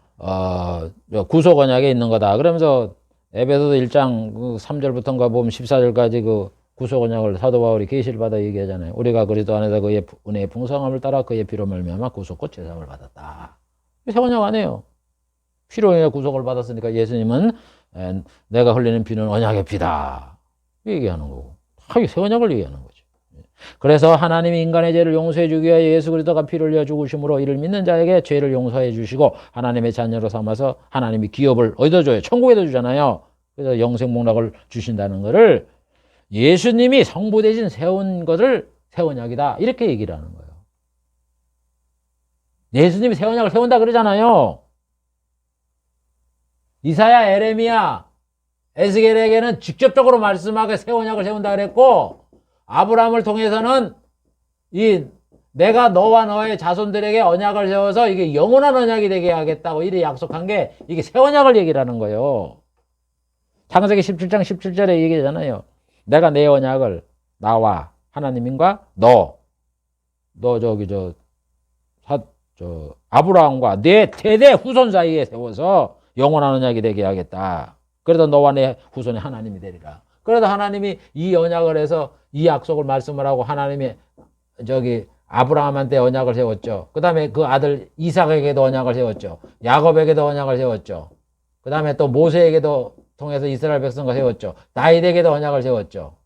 구속 언약에 있는 거다. 그러면서 에베소서 1장 3절부터인가 보면 14절까지 그 구속 언약을 사도 바울이 계시를 받아 얘기하잖아요. 우리가 그리스도 안에서 그의 은혜의 풍성함을 따라 그의 피로 말미암아 구속과 제사함을 받았다. 새 언약 아니에요. 피로 인해 구속을 받았으니까 예수님은 내가 흘리는 피는 언약의 피다. 얘기하는 거고. 새 언약을 얘기하는 거죠. 그래서 하나님이 인간의 죄를 용서해 주기 위하여 예수 그리스도가 피를 흘려 죽으심으로 이를 믿는 자에게 죄를 용서해 주시고 하나님의 자녀로 삼아서 하나님이 기업을 어디다 줘요? 천국에다 주잖아요. 그래서 영생 목락을 주신다는 것을 예수님이 성부 대신 세운 것을 새 언약이다. 이렇게 얘기를 하는 거예요. 예수님이 새 언약을 세운다 그러잖아요. 이사야, 에레미야, 에스겔에게는 직접적으로 말씀하게 새 언약을 세운다 그랬고, 아브라함을 통해서는 내가 너와 너의 자손들에게 언약을 세워서 이게 영원한 언약이 되게 하겠다고 이래 약속한 게 이게 새 언약을 얘기를 하는 거예요. 창세기 17장 17절에 얘기하잖아요. 내가 내 언약을 나와 하나님과 아브라함과 내 대대 후손 사이에 세워서 영원한 언약이 되게 하겠다. 그래도 너와 내 후손이 하나님이 되리라. 그래도 하나님이 이 언약을 해서 이 약속을 말씀을 하고 하나님이 아브라함한테 언약을 세웠죠. 그 다음에 그 아들 이삭에게도 언약을 세웠죠. 야곱에게도 언약을 세웠죠. 그 다음에 또 모세에게도 통해서 이스라엘 백성과 세웠죠. 다윗에게도 언약을 세웠죠.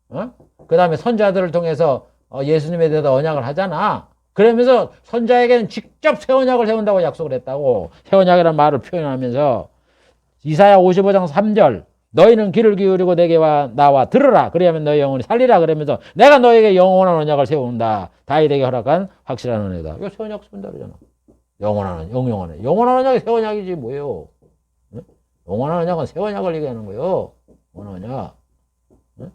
그 다음에 선자들을 통해서 예수님에 대해서 언약을 하잖아. 그러면서 선자에게는 직접 새 언약을 세운다고 약속을 했다고. 새 언약이라는 말을 표현하면서 이사야 55장 3절 너희는 귀를 기울이고 내게 나와 들으라. 그리하면 너희 영혼이 살리라. 그러면서 내가 너에게 영원한 언약을 세운다. 다윗에게 허락한 확실한 은혜다. 이거 새 언약 세운다 그러잖아. 영원한 언약이 새 언약이지 뭐예요. 네? 영원한 언약은 새 언약을 얘기하는 거예요. 영원한 언약. 네?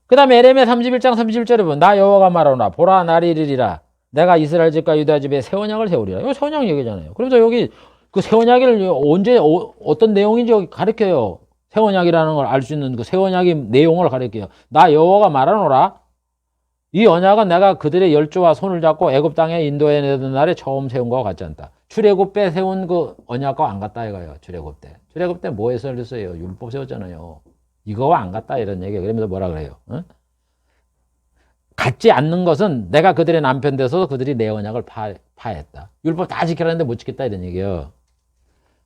그 다음에 에레미야 31장 31절에 보면 나 여호와가 말하노라. 보라 날이 이르리라. 내가 이스라엘 집과 유다 집에 새 언약을 세우리라. 이거 새 언약 얘기잖아요. 그러면서 여기 그 새 언약을 언제 어떤 내용인지 여기 가르쳐요. 새 언약이라는 걸 알 수 있는 그 새 언약의 내용을 가르쳐요. 나 여호와가 말하노라. 이 언약은 내가 그들의 열조와 손을 잡고 애굽 땅에 인도해 내던 날에 처음 세운 것과 같지 않다. 출애굽 때 세운 그 언약과 안 같다 이거예요. 출애굽 때. 출애굽 때 뭐에 설렸어요? 율법 세웠잖아요. 이거와 안 같다 이런 얘기예요. 그러면서 뭐라 그래요? 어? 같지 않는 것은 내가 그들의 남편 돼서 그들이 내 언약을 파했다. 율법 다 지키라는데 못 지켰다 이런 얘기예요.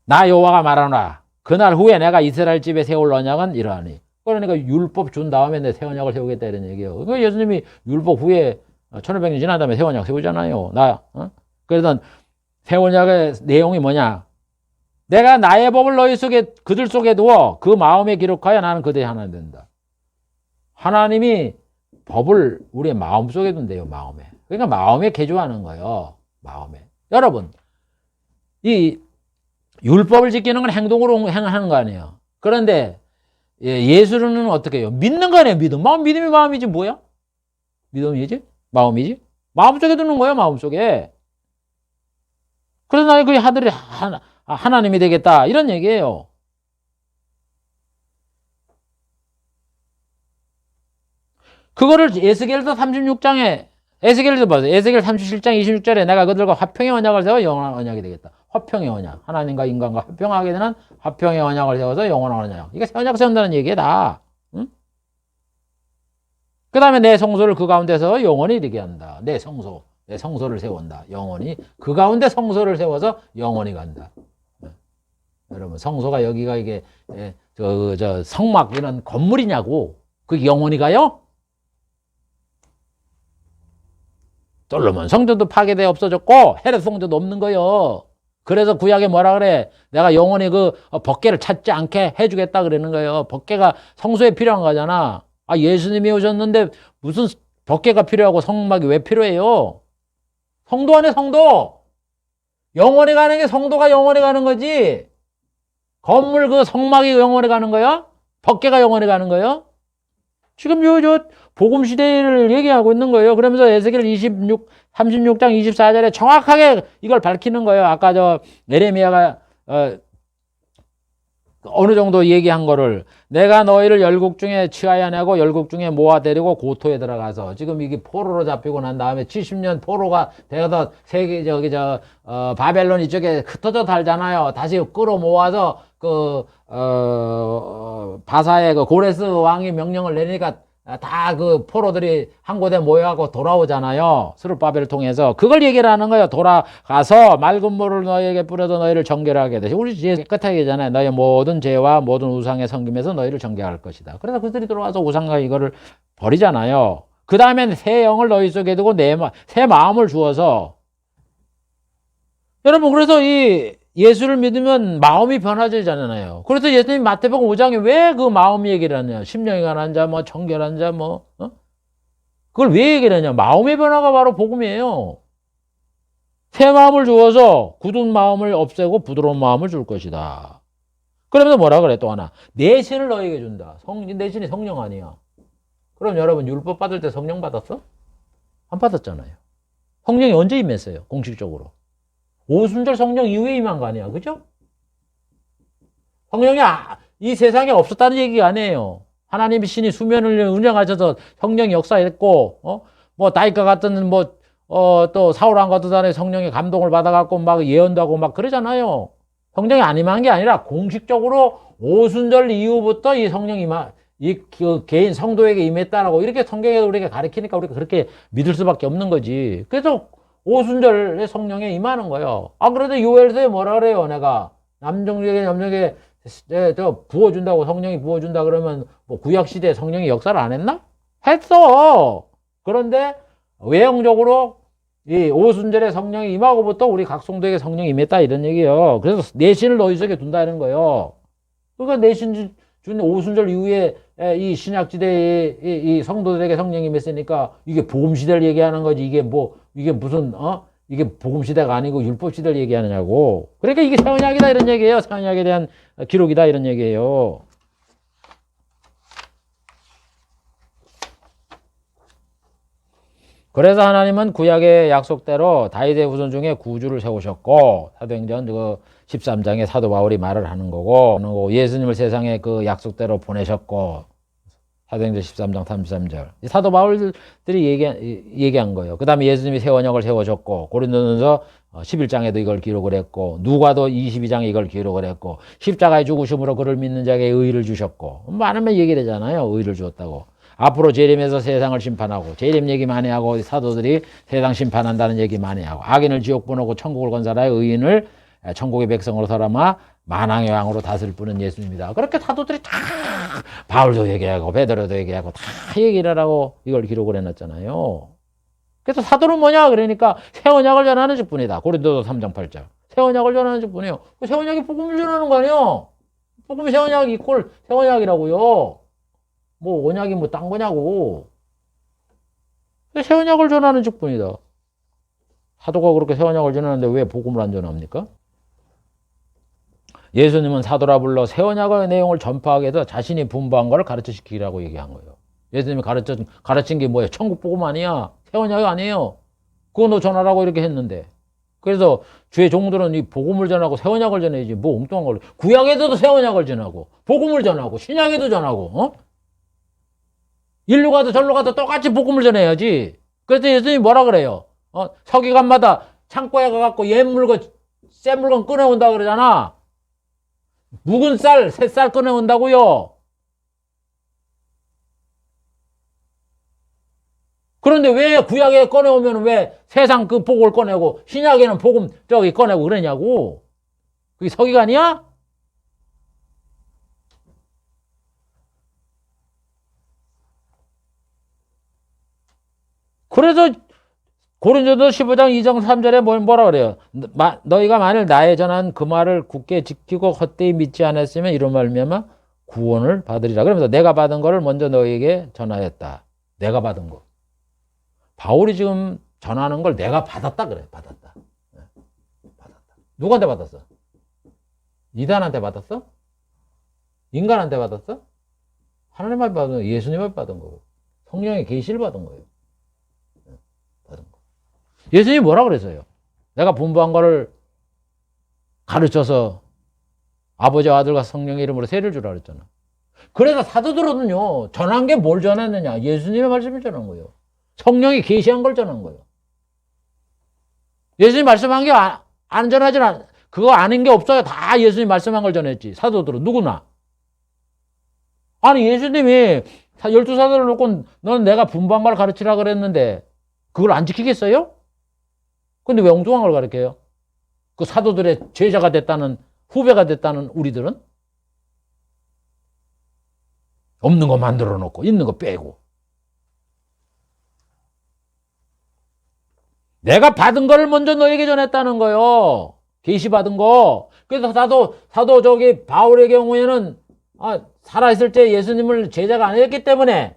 나 여호와가 말하노라. 그날 후에 내가 이스라엘 집에 세울 언약은 이러하니. 그러니까 율법 준 다음에 내 새 언약을 세우겠다 이런 얘기예요. 그러니까 예수님이 율법 후에 1500년 지난 다음에 새 언약 세우잖아요. 그래서 새 언약의 내용이 뭐냐? 내가 나의 법을 너희 속에 그들 속에 두어 그 마음에 기록하여 나는 그들의 하나님 된다. 하나님이 법을 우리의 마음 속에 둔대요. 마음에. 그러니까 마음에 개조하는 거예요. 마음에. 여러분, 이 율법을 지키는 건 행동으로 행하는 거 아니에요. 그런데 예수는 어떻게 해요? 믿는 거 아니에요. 믿음. 믿음이 마음이지 뭐야? 믿음이지? 마음이지? 마음속에 두는 거예요. 마음속에. 그래서 나의 그 아들이 하나님이 되겠다. 이런 얘기예요. 그거를 에스겔서 36장에 에스겔서 봐세요. 에스겔 37장 26절에 내가 그들과 화평의 언약을 세워 영원한 언약이 되겠다. 화평의 언약. 하나님과 인간과 화평하게 되는 화평의 언약을 세워서 영원한 언약. 이게 새 언약 세운다는 얘기다. 응? 그 다음에 내 성소를 그 가운데서 영원히 되게 한다. 내 성소. 내 성소를 세운다. 영원히. 그 가운데 성소를 세워서 영원히 간다. 여러분, 성소가 여기가 이게, 성막 이런 건물이냐고. 그게 영원히 가요? 솔로몬 성전도 파괴돼 없어졌고 헤롯 성전도 없는 거예요. 그래서 구약에 뭐라 그래? 내가 영원히 그 법궤를 찾지 않게 해주겠다 그러는 거예요. 법궤가 성소에 필요한 거잖아. 예수님이 오셨는데 무슨 법궤가 필요하고 성막이 왜 필요해요? 성도 안에 성도. 영원히 가는 게 성도가 영원히 가는 거지. 건물 그 성막이 영원히 가는 거야? 법궤가 영원히 가는 거예요? 지금 복음 시대를 얘기하고 있는 거예요. 그러면서 에스겔 36장 24절에 정확하게 이걸 밝히는 거예요. 아까 예레미야가 어느 정도 얘기한 거를 내가 너희를 열국 중에 취하여 내고 열국 중에 모아 데리고 고토에 들어가서 지금 이게 포로로 잡히고 난 다음에 70년 포로가 되어서 세계 바벨론 이쪽에 흩어져 살잖아요. 다시 끌어모아서 바사의 그 고레스 왕이 명령을 내리니까 다 그 포로들이 한 곳에 모여가고 돌아오잖아요. 스룹바벨을 통해서. 그걸 얘기를 하는 거예요. 돌아가서 맑은 물을 너희에게 뿌려서 너희를 정결하게 되시. 우리 죄 깨끗하게 하잖아요. 너희 모든 죄와 모든 우상에 섬김에서 너희를 정결할 것이다. 그래서 그들이 들어와서 우상과 이거를 버리잖아요. 그 다음엔 새 영을 너희 속에 두고 새 마음을 주어서 여러분, 그래서 이 예수를 믿으면 마음이 변화되잖아요. 그래서 예수님 마태복음 5장에 왜 그 마음 얘기를 하냐. 심령이 가난한 자, 정결한 자, 그걸 왜 얘기를 하냐. 마음의 변화가 바로 복음이에요. 새 마음을 주어서 굳은 마음을 없애고 부드러운 마음을 줄 것이다. 그러면서 뭐라 그래 또 하나. 내 신을 너에게 준다. 내 신이 성령 아니야. 그럼 여러분 율법 받을 때 성령 받았어? 안 받았잖아요. 성령이 언제 임했어요? 공식적으로. 오순절 성령 이후에 임한 거 아니야. 그죠? 성령이 이 세상에 없었다는 얘기가 아니에요. 하나님의 신이 수면을 운영하셔서 성령이 역사했고, 다윗과 같은 또 사울왕 같은 사람의 성령의 감동을 받아갖고 막 예언도 하고 막 그러잖아요. 성령이 안 임한 게 아니라 공식적으로 오순절 이후부터 이 성령이 그 개인 성도에게 임했다라고 이렇게 성경에 우리가 가르치니까 우리가 그렇게 믿을 수밖에 없는 거지. 그래서 오순절에 성령에 임하는 거예요. 그래도 요엘서에 뭐라 그래요? 내가 남정에게 염려에게 부어준다고 성령이 부어준다 그러면 구약시대에 성령이 역사를 안 했나? 했어. 그런데 외형적으로 이 오순절에 성령이 임하고부터 우리 각 성도에게 성령이 임했다 이런 얘기예요. 그래서 내 신을 너희 속에 둔다는 거예요. 그러니까 내 신 준 오순절 이후에 이 신약시대에 이 성도들에게 성령이 임했으니까 이게 복음시대를 얘기하는 거지. 이게 무슨 이게 복음시대가 아니고 율법시대를 얘기하느냐고. 그러니까 이게 새 언약이다 이런 얘기예요. 새 언약에 대한 기록이다 이런 얘기예요. 그래서 하나님은 구약의 약속대로 다윗의 후손 중에 구주를 세우셨고, 사도행전 그 13장에 사도 바울이 말을 하는 거고, 예수님을 세상에 그 약속대로 보내셨고, 사도행전 13장 33절. 사도 바울들이 얘기한 거예요. 그 다음에 예수님이 새 언약을 세우셨고, 고린도전서 11장에도 이걸 기록을 했고, 누가도 22장에 이걸 기록을 했고, 십자가의 죽으심으로 그를 믿는 자에게 의를 주셨고, 많으면 얘기를 하잖아요. 의를 주었다고. 앞으로 재림에서 세상을 심판하고, 재림 얘기 많이 하고, 사도들이 세상 심판한다는 얘기 많이 하고, 악인을 지옥 보내고 천국을 건설하여 의인을 천국의 백성으로 삼아 만왕의 왕으로 다스릴 분은 예수님이다. 그렇게 사도들이 다 바울도 얘기하고 베드로도 얘기하고 다 얘기를 하라고 이걸 기록을 해놨잖아요. 그래서 사도는 뭐냐 그러니까 새 언약을 전하는 직분이다. 고린도서 3장 8절. 새 언약을 전하는 직분이에요. 새 언약이 복음을 전하는 거 아니에요. 복음이 새 언약이 이꼴 새 언약이라고요. 뭐 언약이 뭐 딴 거냐고. 새 언약을 전하는 직분이다. 사도가 그렇게 새 언약을 전하는데 왜 복음을 안 전합니까? 예수님은 사도라 불러 새 언약의 내용을 전파하게 해서 자신이 분부한 것을 가르쳐시키라고 얘기한 거예요. 예수님이 가르친 게 뭐예요? 천국 복음 아니야. 새 언약이 아니에요. 그거 너 전하라고 이렇게 했는데. 그래서 주의 종들은 이 복음을 전하고 새 언약을 전해야지 뭐 엉뚱한 걸. 구약에도 새 언약을 전하고 복음을 전하고 신약에도 전하고 일로 가도 절로 가도 똑같이 복음을 전해야지. 그래서 예수님이 뭐라 그래요? 서기관마다 창고에 가갖고 옛 물건 새 물건 꺼내온다 그러잖아. 묵은 쌀, 새 쌀 꺼내온다고요. 그런데 왜 구약에 꺼내오면 왜 세상 그 복을 꺼내고 신약에는 복음 저기 꺼내고 그러냐고. 그게 서기관이야? 그래서 고린도서 15장 2장 3절에 뭐라 그래요? 너희가 만일 나의 전한 그 말을 굳게 지키고 헛되이 믿지 않았으면 이런 말미암아 구원을 받으리라. 그러면서 내가 받은 거를 먼저 너희에게 전하였다. 내가 받은 거. 바울이 지금 전하는 걸 내가 받았다 그래. 받았다. 받았다. 누구한테 받았어? 이단한테 받았어? 인간한테 받았어? 하나님한테 받은 거, 예수님한테 받은 거고. 성령의 계시를 받은 거예요. 받은 거. 예수님이 뭐라 그랬어요? 내가 분부한 거를 가르쳐서 아버지와 아들과 성령의 이름으로 세를 주라 그랬잖아. 그래서 사도들은요, 전한 게 뭘 전했느냐? 예수님의 말씀을 전한 거예요. 성령이 계시한 걸 전한 거예요. 예수님 말씀한 게 안 전하진 않아. 그거 아는 게 없어요. 다 예수님 말씀한 걸 전했지. 사도들은 누구나. 아니 예수님이 12사도를 놓고 너는 내가 분부한 걸 가르치라 그랬는데 그걸 안 지키겠어요? 근데 왜 엉뚱한 걸 가르쳐요? 그 사도들의 제자가 됐다는, 후배가 됐다는 우리들은? 없는 거 만들어 놓고 있는 거 빼고. 내가 받은 거를 먼저 너에게 전했다는 거요. 계시받은 거. 그래서 사도 저기 바울의 경우에는 살아있을 때 예수님을 제자가 안 했기 때문에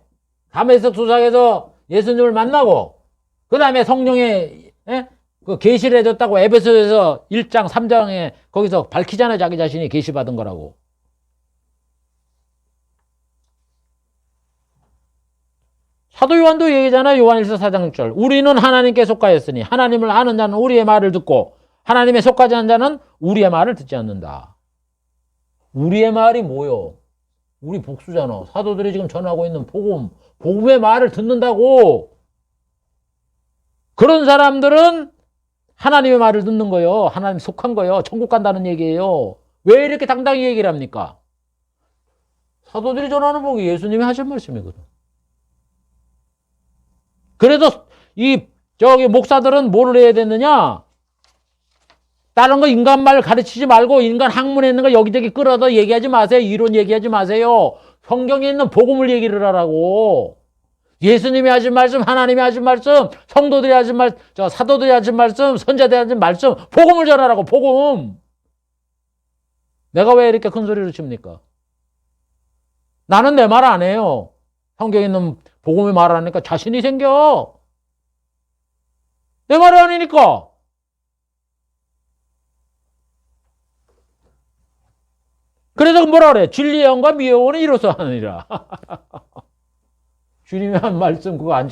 다메섹 도상에서 예수님을 만나고 그 다음에 성령의 그 계시를 해줬다고 에베소에서 1장 3장에 거기서 밝히잖아요. 자기 자신이 계시받은 거라고. 사도 요한도 얘기잖아요. 요한일서 4장 6절. 우리는 하나님께 속하였으니 하나님을 아는 자는 우리의 말을 듣고 하나님에 속하지 않은 자는 우리의 말을 듣지 않는다. 우리의 말이 뭐요? 우리 복수잖아. 사도들이 지금 전하고 있는 복음의 말을 듣는다고. 그런 사람들은 하나님의 말을 듣는 거예요. 하나님 속한 거예요. 천국 간다는 얘기예요. 왜 이렇게 당당히 얘기를 합니까? 사도들이 전하는 복이 예수님이 하신 말씀이거든. 그래서 저기 목사들은 뭐를 해야 되느냐? 다른 거 인간 말 가르치지 말고 인간 학문에 있는 거 여기저기 끌어다 얘기하지 마세요. 이론 얘기하지 마세요. 성경에 있는 복음을 얘기를 하라고. 예수님이 하신 말씀, 하나님이 하신 말씀, 성도들이 하신 말씀, 사도들이 하신 말씀, 선자들이 하신 말씀, 복음을 전하라고. 복음. 내가 왜 이렇게 큰 소리를 칩니까? 나는 내 말 안 해요. 성경에 있는 복음의 말을 하니까 자신이 생겨. 내 말이 아니니까. 그래서 뭐라 그래? 진리의 영과 미의 영은 이로써 하느니라. 주님이 한 말씀 그거 안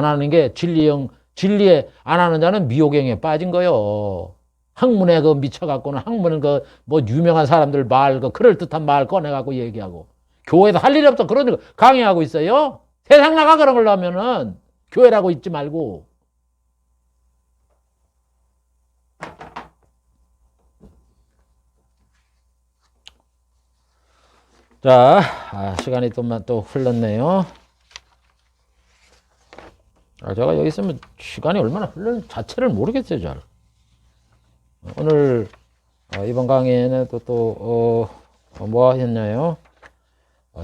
하는 게 진리에 안 하는 자는 미혹행에 빠진 거요. 학문에 그 미쳐갖고는 학문은 그 뭐 유명한 사람들 말, 그 그럴듯한 말 꺼내갖고 얘기하고 교회에서 할 일이 없어. 그런 거 강의하고 있어요. 세상 나가 그런 걸로 하면은 교회라고 있지 말고. 자, 시간이 또 흘렀네요. 제가 여기 있으면 시간이 얼마나 흘렀는지 자체를 모르겠어요, 잘. 오늘, 이번 강의에는 뭐 했나요?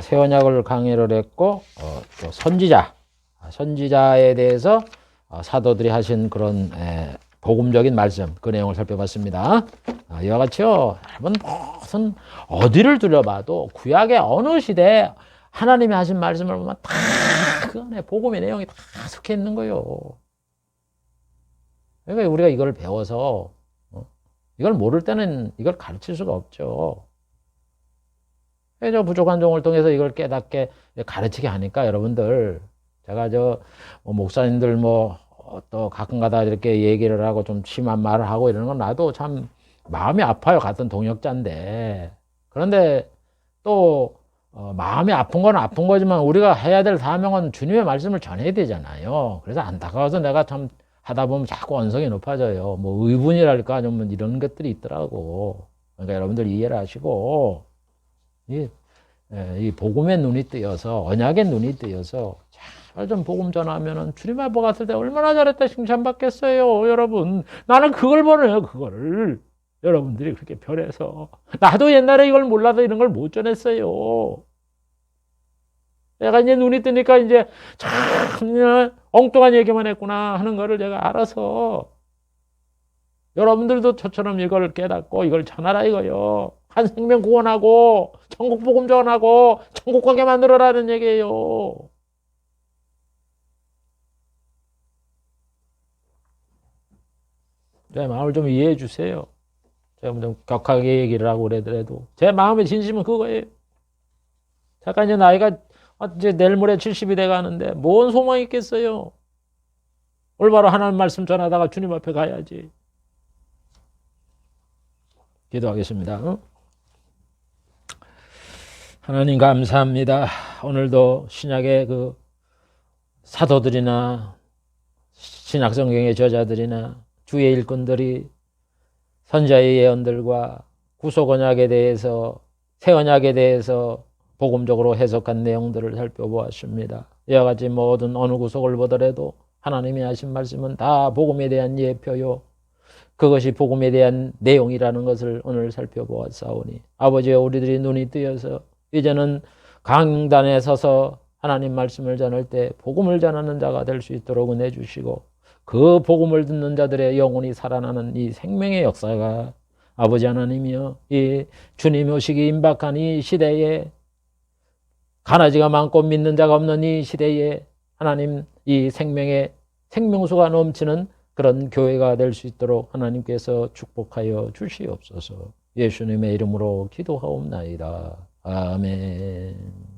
새 언약을 강의를 했고, 또 선지자에 대해서 사도들이 하신 그런 복음적인 말씀, 그 내용을 살펴봤습니다. 이와 같이요, 여러분 무슨 어디를 둘러봐도 구약의 어느 시대에 하나님이 하신 말씀을 보면 다 그 안에 복음의 내용이 다 속해 있는 거예요. 그러니까 우리가 이걸 배워서 이걸 모를 때는 이걸 가르칠 수가 없죠. 저 부족한 종을 통해서 이걸 깨닫게 가르치게 하니까 여러분들, 제가 목사님들 또 가끔가다 이렇게 얘기를 하고 좀 심한 말을 하고 이러는 건 나도 참 마음이 아파요. 같은 동역자인데. 그런데 또 마음이 아픈 건 아픈 거지만 우리가 해야 될 사명은 주님의 말씀을 전해야 되잖아요. 그래서 안타까워서 내가 참 하다 보면 자꾸 언성이 높아져요. 뭐 의분이랄까 아니면 이런 것들이 있더라고. 그러니까 여러분들 이해를 하시고 이 복음의 눈이 뜨여서, 언약의 눈이 뜨여서 잘 좀 복음 전하면은 주님 앞에 갔을 때 얼마나 잘했다 칭찬받겠어요, 여러분. 나는 그걸 원해요, 그거를. 여러분들이 그렇게 변해서. 나도 옛날에 이걸 몰라서 이런 걸 못 전했어요. 내가 이제 눈이 뜨니까 이제 참 엉뚱한 얘기만 했구나 하는 거를 제가 알아서 여러분들도 저처럼 이걸 깨닫고 이걸 전하라 이거요. 한 생명 구원하고 천국 복음 전하고 천국 가게 만들어라는 얘기예요. 제 마음을 좀 이해해 주세요. 제가 좀 격하게 얘기를 하고 그러더라도 제 마음의 진심은 그거예요. 잠깐 이제 나이가 이제 내일 모레 70이 돼 가는데 뭔 소망이 있겠어요? 올바로 하나님 말씀 전하다가 주님 앞에 가야지. 기도하겠습니다. 하나님 감사합니다. 오늘도 신약의 그 사도들이나 신약성경의 저자들이나 주의 일꾼들이 선지자의 예언들과 구속 언약에 대해서, 새 언약에 대해서 복음적으로 해석한 내용들을 살펴보았습니다. 이와 같이 모든 어느 구속을 보더라도 하나님이 하신 말씀은 다 복음에 대한 예표요, 그것이 복음에 대한 내용이라는 것을 오늘 살펴보았사오니 아버지여, 우리들이 눈이 뜨여서 이제는 강단에 서서 하나님 말씀을 전할 때 복음을 전하는 자가 될 수 있도록 은혜 주시고, 그 복음을 듣는 자들의 영혼이 살아나는 이 생명의 역사가 아버지 하나님이여, 이 주님 오시기 임박한 이 시대에, 가나지가 많고 믿는 자가 없는 이 시대에 하나님 이 생명의 생명수가 넘치는 그런 교회가 될 수 있도록 하나님께서 축복하여 주시옵소서. 예수님의 이름으로 기도하옵나이다. 아멘.